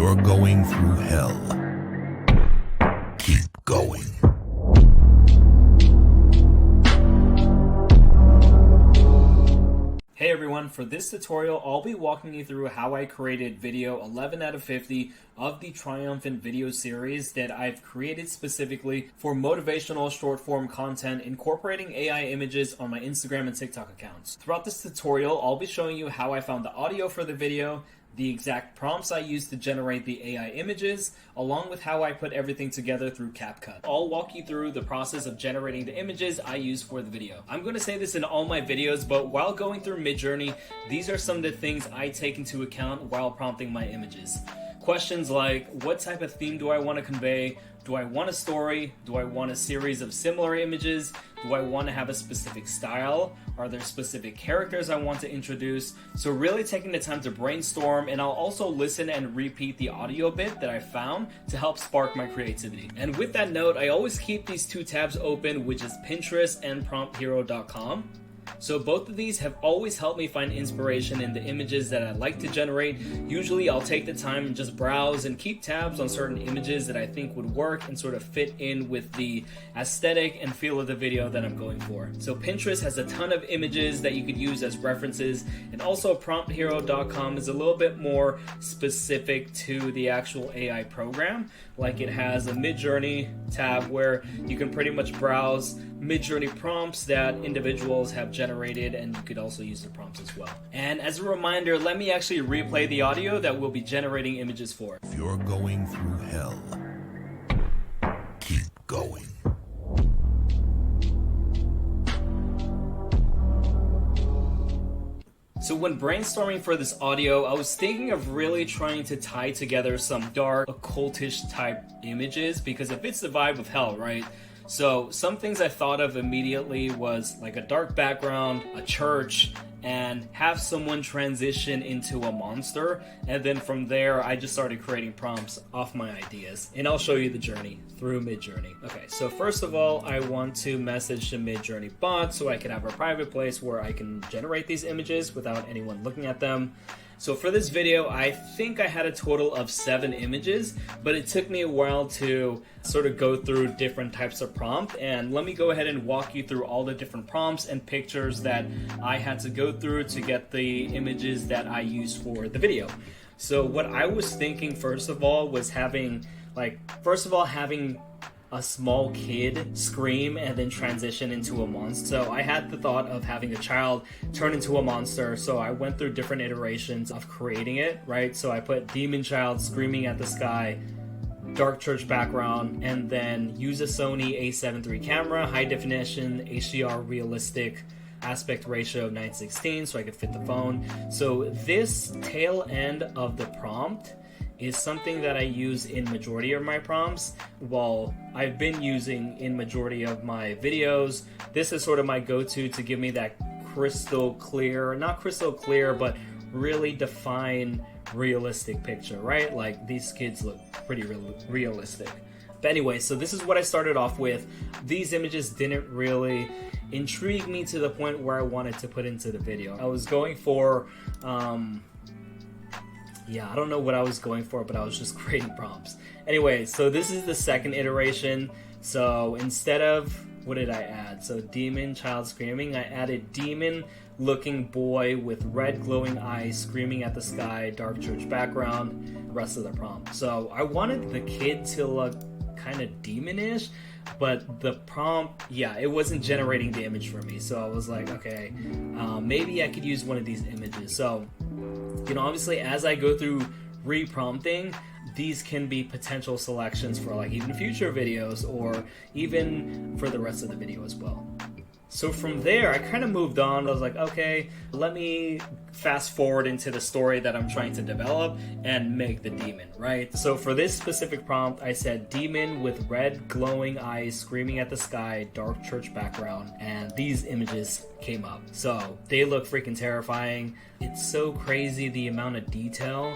you're going through hell, keep going. Hey everyone, for this tutorial I'll be walking you through how I created video 11 out of 50 of the Triumphant video series that I've created specifically for motivational short form content incorporating AI images on my Instagram and TikTok accounts. Throughout this tutorial I'll be showing you how I found the audio for the video, the exact prompts I used to generate the AI images, along with how I put everything together through Capcut. I'll walk you through the process of generating the images I use for the video. I'm going to say this in all my videos, but while going through Midjourney, these are some of the things I take into account while prompting my images. Questions like, what type of theme do I want to convey? Do I want a story? Do I want a series of similar images? Do I want to have a specific style? Are there specific characters I want to introduce? So really taking the time to brainstorm, and I'll also listen and repeat the audio bit that I found to help spark my creativity. And with that note, I always keep these two tabs open, which is Pinterest and PromptHero.com. So both of these have always helped me find inspiration in the images that I like to generate. Usually I'll take the time and just browse and keep tabs on certain images that I think would work and sort of fit in with the aesthetic and feel of the video that I'm going for. So Pinterest has a ton of images that you could use as references, and also PromptHero.com is a little bit more specific to the actual AI program. Like it has a Midjourney tab where you can pretty much browse Midjourney prompts that individuals have generated, and you could also use the prompts as well. And as a reminder, let me actually replay the audio that we'll be generating images for. If you're going through hell, keep going. So when brainstorming for this audio, I was thinking of really trying to tie together some dark, occultish type images, because it fits the vibe of hell, right? So some things I thought of immediately was like a dark background, a church, and have someone transition into a monster. And then from there, I just started creating prompts off my ideas. And I'll show you the journey through Midjourney. Okay, so first of all, I want to message the Midjourney bot so I can have a private place where I can generate these images without anyone looking at them. So for this video, I think I had a total of 7 images, but it took me a while to sort of go through different types of prompt. And let me go ahead and walk you through all the different prompts and pictures that I had to go through to get the images that I used for the video. So what I was thinking, first of all, was having a small kid scream and then transition into a monster. So I had the thought of having a child turn into a monster, so I went through different iterations of creating it, right? So I put demon child screaming at the sky, dark church background, and then use a Sony a7 III camera, high definition, HDR realistic, aspect ratio of 9:16 so I could fit the phone. So this tail end of the prompt is something that I use in majority of my prompts. Well, I've been using in majority of my videos. This is sort of my go-to to give me that crystal clear, not crystal clear, but really define realistic picture, right? Like these kids look pretty realistic. But anyway, so this is what I started off with. These images didn't really intrigue me to the point where I wanted to put into the video. I was going for, I don't know what I was going for, but I was just creating prompts. Anyway, so this is the second iteration. So instead of, what did I add? So demon child screaming, I added demon looking boy with red glowing eyes screaming at the sky, dark church background, rest of the prompt. So I wanted the kid to look kind of demonish, but the prompt, it wasn't generating the image for me. So I was like, okay, maybe I could use one of these images. So, obviously as I go through reprompting, these can be potential selections for like even future videos or even for the rest of the video as well. So from there, I kind of moved on. I was like, okay, let me fast forward into the story that I'm trying to develop and make the demon, right? So for this specific prompt, I said demon with red glowing eyes screaming at the sky, dark church background, and these images came up. So they look freaking terrifying. It's so crazy the amount of detail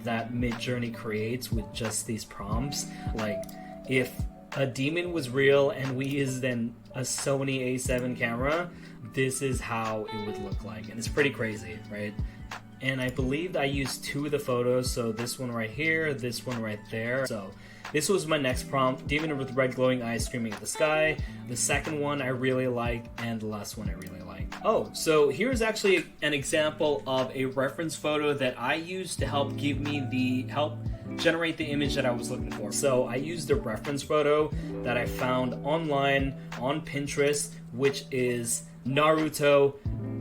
that Midjourney creates with just these prompts. Like if a demon was real and we used then a Sony a7 camera, this is how it would look like, and it's pretty crazy, right? and I believe I used 2 of the photos, so this one right here, this one right there. So this was my next prompt, demon with red glowing eyes screaming at the sky. The second one I really like, and the last one I really like. Oh, so here's actually an example of a reference photo that I used to help generate the image that I was looking for. So I used a reference photo that I found online on Pinterest, which is Naruto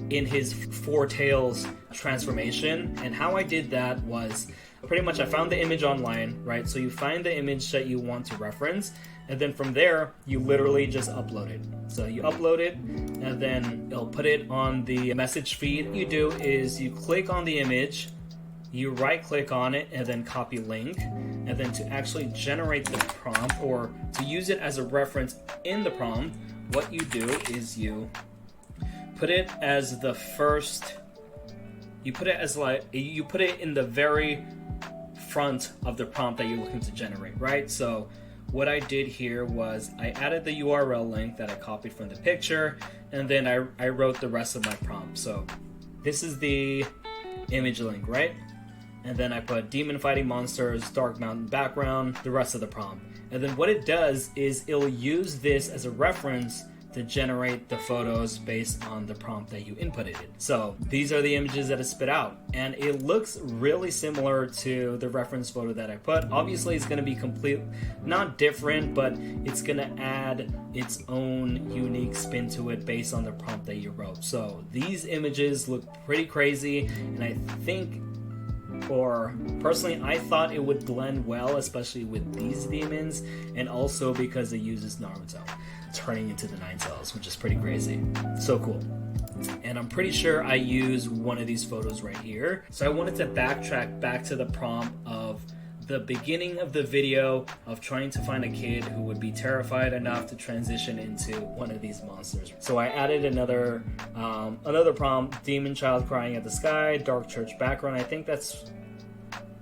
in his Four Tails transformation. And how I did that was pretty much I found the image online, right? So you find the image that you want to reference, and then from there you literally just upload it. So you upload it, and then it'll put it on the message feed. What you do is you click on the image, you right click on it, and then copy link, and then to actually generate the prompt or to use it as a reference in the prompt, what you do is you put it as the first, you put it in the very front of the prompt that you're looking to generate, right? So what I did here was I added the URL link that I copied from the picture, and then I wrote the rest of my prompt. So this is the image link, right? And then I put demon fighting monsters, dark mountain background, the rest of the prompt. And then what it does is it'll use this as a reference to generate the photos based on the prompt that you inputted it. So these are the images that it spit out, and it looks really similar to the reference photo that I put. Obviously it's going to be not different, but it's going to add its own unique spin to it based on the prompt that you wrote. So these images look pretty crazy, and I think, or personally I thought it would blend well, especially with these demons, and also because it uses Naruto turning into the Nine Tails, which is pretty crazy. So cool. And I'm pretty sure I use one of these photos right here. So I wanted to backtrack back to the prompt of the beginning of the video of trying to find a kid who would be terrified enough to transition into one of these monsters. So I added another prompt, demon child crying at the sky, dark church background. I think that's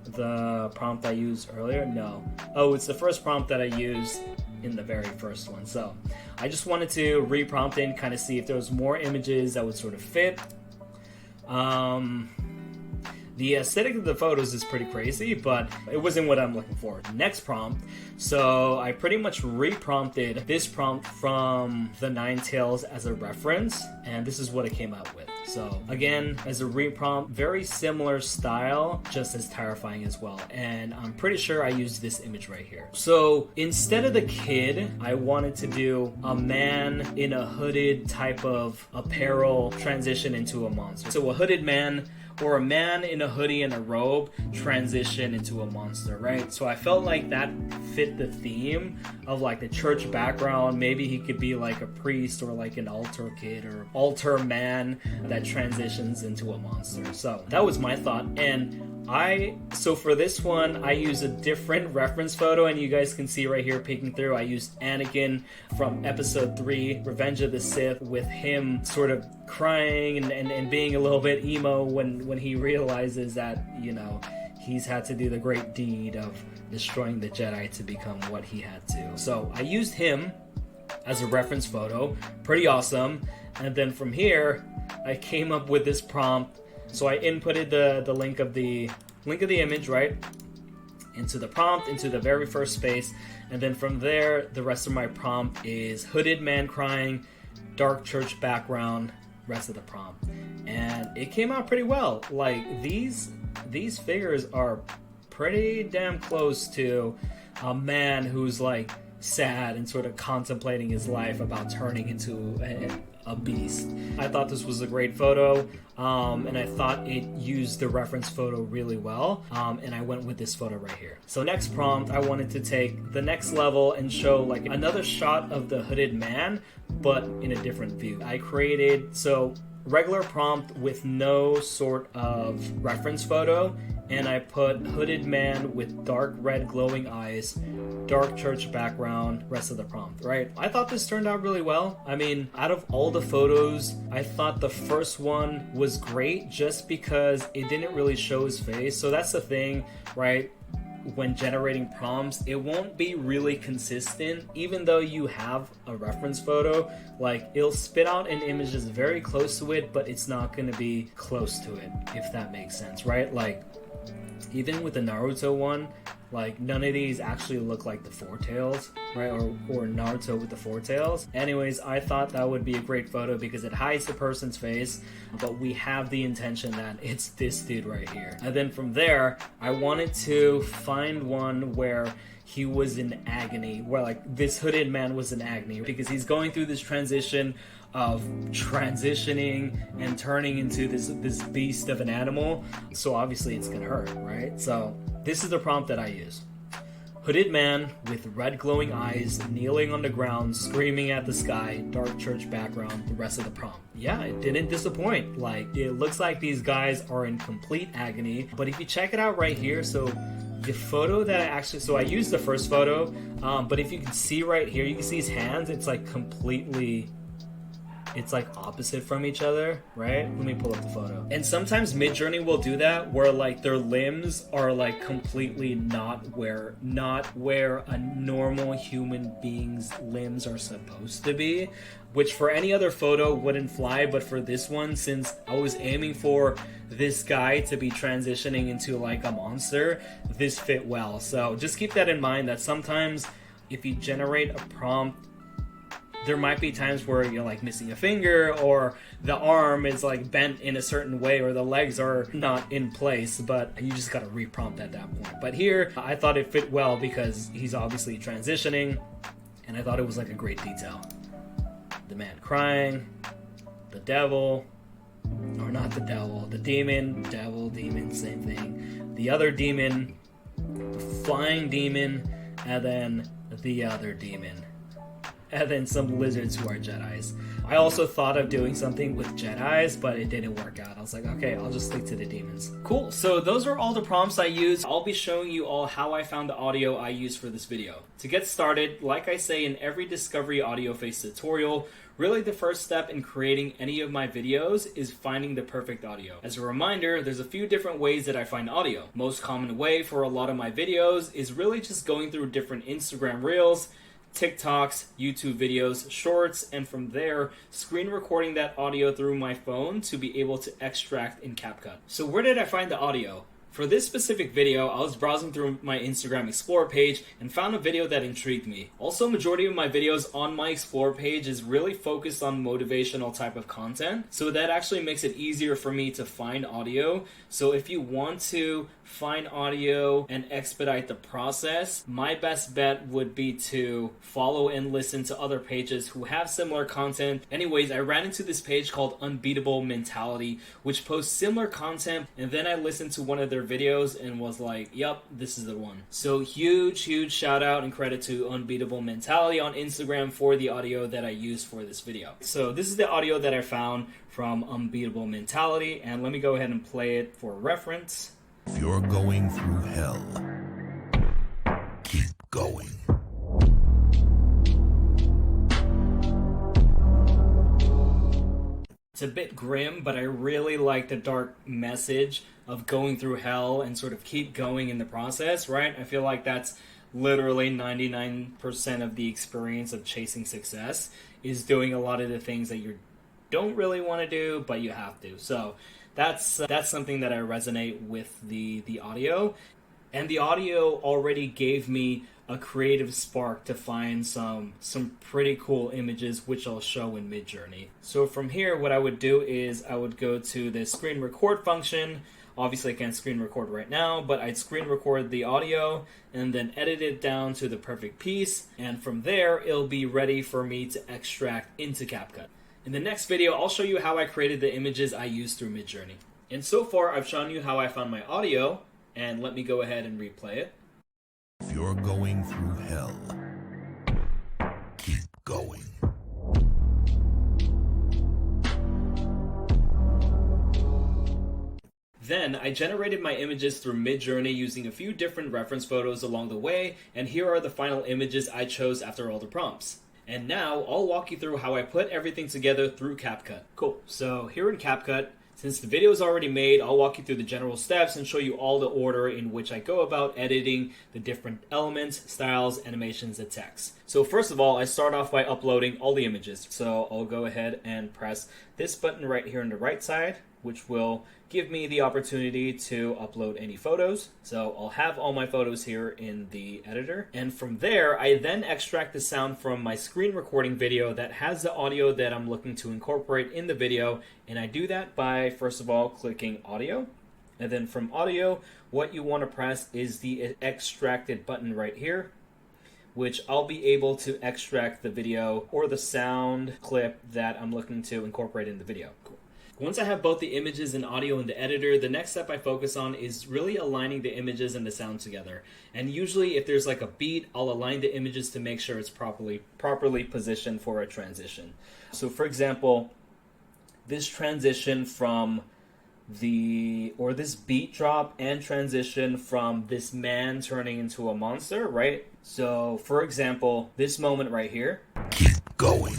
the prompt I used earlier. No. Oh, it's the first prompt that I used in the very first one. So I just wanted to re-prompt it and kind of see if there was more images that would sort of fit. The aesthetic of the photos is pretty crazy, but it wasn't what I'm looking for. Next prompt. So I pretty much re-prompted this prompt from the Nine Tails as a reference, and this is what it came out with. So again, as a re-prompt, very similar style, just as terrifying as well. And I'm pretty sure I used this image right here. So instead of the kid, I wanted to do a man in a hooded type of apparel transition into a monster. So a hooded man, or a man in a hoodie and a robe transition into a monster, right? So I felt like that fit the theme of like the church background. Maybe he could be like a priest or like an altar kid or altar man that transitions into a monster. So that was my thought. And so for this one, I use a different reference photo, and you guys can see right here peeking through, I used Anakin from episode 3, Revenge of the Sith, with him sort of crying and being a little bit emo when he realizes that, you know, he's had to do the great deed of destroying the Jedi to become what he had to. So I used him as a reference photo. Pretty awesome. And then from here, I came up with this prompt. So I inputted the link of the image, right, into the prompt, into the very first space, and then from there, the rest of my prompt is hooded man crying, dark church background, rest of the prompt, and it came out pretty well. Like these figures are pretty damn close to a man who's like sad and sort of contemplating his life about turning into a beast. I thought this was a great photo, and I thought it used the reference photo really well, and I went with this photo right here. So next prompt, I wanted to take the next level and show like another shot of the hooded man, but in a different view. I created, so regular prompt with no sort of reference photo, and I put hooded man with dark red glowing eyes, dark church background, rest of the prompt, right? I thought this turned out really well. I mean, out of all the photos, I thought the first one was great just because it didn't really show his face. So that's the thing, right? when generating prompts, it won't be really consistent. Even though you have a reference photo, like it'll spit out an image that's very close to it, but it's not going to be close to it, if that makes sense, right? Like even with the Naruto one, like none of these actually look like the Four Tails, right? Or Naruto with the Four Tails. Anyways, I thought that would be a great photo because it hides the person's face, but we have the intention that it's this dude right here. And then from there, I wanted to find one where he was in agony, where like this hooded man was in agony because he's going through this transition of transitioning and turning into this beast of an animal. So obviously it's gonna hurt, right? So this is the prompt that I use. Hooded man with red glowing eyes, kneeling on the ground, screaming at the sky, dark church background, the rest of the prompt. Yeah, it didn't disappoint. Like, it looks like these guys are in complete agony. But if you check it out right here, so the photo that I actually, so I used the first photo, but if you can see right here, you can see his hands, it's like completely, it's like opposite from each other, right? Let me pull up the photo. And sometimes Midjourney will do that where like their limbs are like completely not where a normal human being's limbs are supposed to be, which for any other photo wouldn't fly, but for this one, since I was aiming for this guy to be transitioning into like a monster, this fit well. So just keep that in mind, that sometimes if you generate a prompt, there might be times where you're like missing a finger, or the arm is like bent in a certain way, or the legs are not in place, but you just gotta reprompt at that point. But here, I thought it fit well because he's obviously transitioning, and I thought it was like a great detail. The man crying, the devil, or not the devil, the demon, devil, demon, same thing. The other demon, the flying demon, and then the other demon. And then some lizards who are Jedis. I also thought of doing something with Jedis, but it didn't work out. I was like, okay, I'll just stick to the demons. Cool, so those are all the prompts I used. I'll be showing you all how I found the audio I used for this video. To get started, like I say in every Discovery Audio Face tutorial, really the first step in creating any of my videos is finding the perfect audio. As a reminder, there's a few different ways that I find audio. Most common way for a lot of my videos is really just going through different Instagram Reels, TikToks, YouTube videos, shorts, and from there, screen recording that audio through my phone to be able to extract in Capcut. So where did I find the audio? For this specific video, I was browsing through my Instagram Explore page and found a video that intrigued me. Also, majority of my videos on my Explore page is really focused on motivational type of content, so that actually makes it easier for me to find audio. So if you want to find audio and expedite the process, my best bet would be to follow and listen to other pages who have similar content. Anyways, I ran into this page called Unbeatable Mentality, which posts similar content, and then I listened to one of their videos and was like, yep, this is the one. So huge shout out and credit to Unbeatable Mentality on Instagram for the audio that I used for this video. So this is the audio that I found from Unbeatable Mentality, and let me go ahead and play it for reference. If you're going through hell, keep going. It's a bit grim, but I really like the dark message of going through hell and sort of keep going in the process, right? I feel like that's literally 99% of the experience of chasing success, is doing a lot of the things that you don't really want to do, but you have to. So that's something that I resonate with the audio. And the audio already gave me a creative spark to find some pretty cool images, which I'll show in Midjourney. So from here, what I would do is I would go to the screen record function. Obviously I can't screen record right now, but I'd screen record the audio and then edit it down to the perfect piece. And from there, it'll be ready for me to extract into Capcut. In the next video, I'll show you how I created the images I used through Midjourney. And so far, I've shown you how I found my audio, and let me go ahead and replay it. If you're going through hell, keep going. Then I generated my images through Midjourney using a few different reference photos along the way, and here are the final images I chose after all the prompts. And now I'll walk you through how I put everything together through Capcut. Cool. So here in Capcut, Since the video is already made, I'll walk you through the general steps and show you all the order in which I go about editing the different elements, styles, animations, and text. So first of all, I start off by uploading all the images. So I'll go ahead and press this button right here on the right side, which will give me the opportunity to upload any photos. So I'll have all my photos here in the editor. And from there, I then extract the sound from my screen recording video that has the audio that I'm looking to incorporate in the video. And I do that by, first of all, clicking audio. And then from audio, what you want to press is the extracted button right here, which I'll be able to extract the video or the sound clip that I'm looking to incorporate in the video. Cool. Once I have both the images and audio in the editor, the next step I focus on is really aligning the images and the sound together. And usually if there's like a beat, I'll align the images to make sure it's properly positioned for a transition. So for example, this transition from this beat drop and transition from this man turning into a monster, right? So for example, this moment right here. Get going.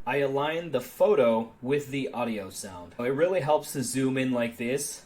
I align the photo with the audio sound. It really helps to zoom in like this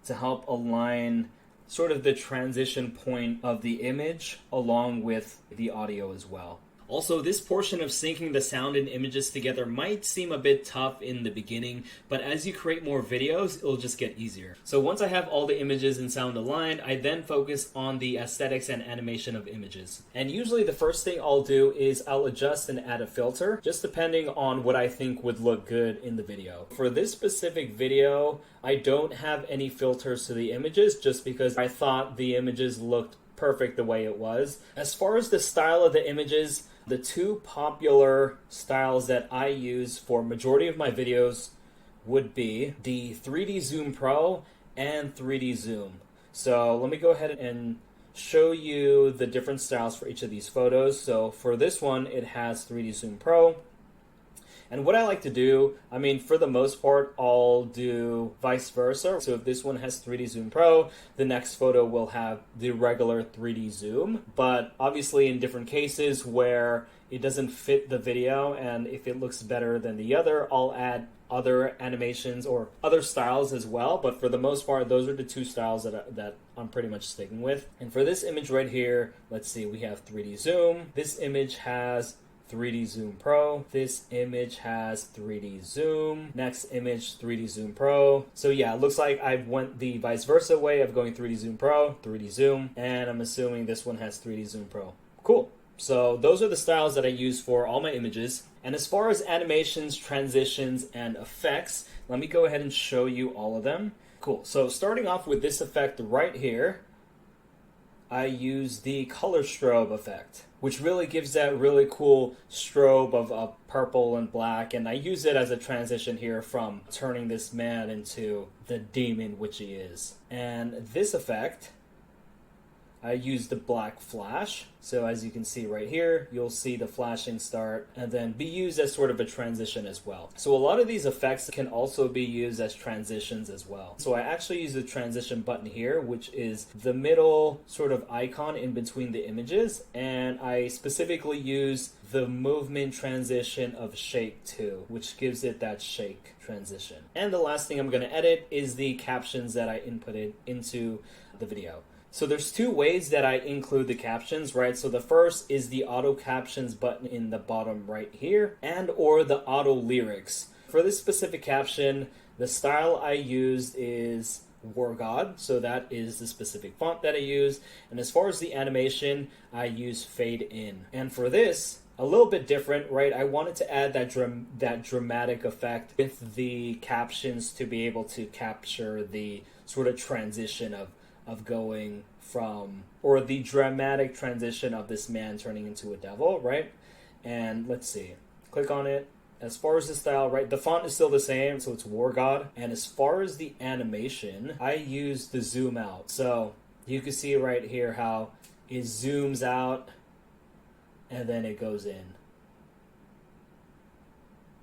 to help align sort of the transition point of the image along with the audio as well. Also, this portion of syncing the sound and images together might seem a bit tough in the beginning, but as you create more videos, it'll just get easier. So once I have all the images and sound aligned, I then focus on the aesthetics and animation of images. And usually the first thing I'll do is I'll adjust and add a filter, just depending on what I think would look good in the video. For this specific video, I don't have any filters to the images just because I thought the images looked perfect the way it was. As far as the style of the images, the two popular styles that I use for majority of my videos would be the 3D Zoom Pro and 3D Zoom. So let me go ahead and show you the different styles for each of these photos. So for this one, it has 3D Zoom Pro. And what I like to do, I mean, for the most part, I'll do vice versa. So if this one has 3D Zoom Pro, the next photo will have the regular 3D Zoom. But obviously in different cases where it doesn't fit the video and if it looks better than the other, I'll add other animations or other styles as well. But for the most part, those are the two styles that I'm pretty much sticking with. And for this image right here, let's see, we have 3D Zoom. This image has 3D Zoom Pro. This image has 3D Zoom. Next image, 3D Zoom Pro. So yeah, it looks like I went the vice versa way of going 3D Zoom Pro, 3D Zoom, and I'm assuming this one has 3D Zoom Pro. Cool. So those are the styles that I use for all my images. And as far as animations, transitions, and effects, let me go ahead and show you all of them. Cool. So starting off with this effect right here, I use the color strobe effect, which really gives that really cool strobe of purple and black. And I use it as a transition here from turning this man into the demon which he is. And this effect, I use the black flash. So as you can see right here, you'll see the flashing start and then be used as sort of a transition as well. So a lot of these effects can also be used as transitions as well. So I actually use the transition button here, which is the middle sort of icon in between the images. And I specifically use the movement transition of shake 2, which gives it that shake transition. And the last thing I'm going to edit is the captions that I inputted into the video. So there's two ways that I include the captions, right? So the first is the auto captions button in the bottom right here and or the auto lyrics. For this specific caption, the style I used is War God. So that is the specific font that I use. And as far as the animation, I use fade in. And for this, a little bit different, right? I wanted to add that dramatic effect with the captions to be able to capture the sort of transition of going from, or the dramatic transition of this man turning into a devil, right? And let's see, click on it. As far as the style, right, the font is still the same, so it's War God. And as far as the animation, I use the zoom out. So you can see right here how it zooms out and then it goes in.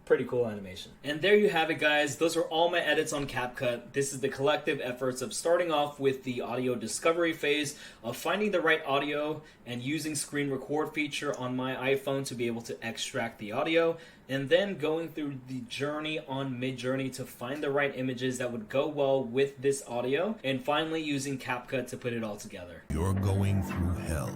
Pretty cool animation. And there you have it, guys. Those are all my edits on Capcut. This is the collective efforts of starting off with the audio discovery phase of finding the right audio and using screen record feature on my iPhone to be able to extract the audio, and then going through the journey on Midjourney to find the right images that would go well with this audio, and finally using Capcut to put it all together. You're going through hell.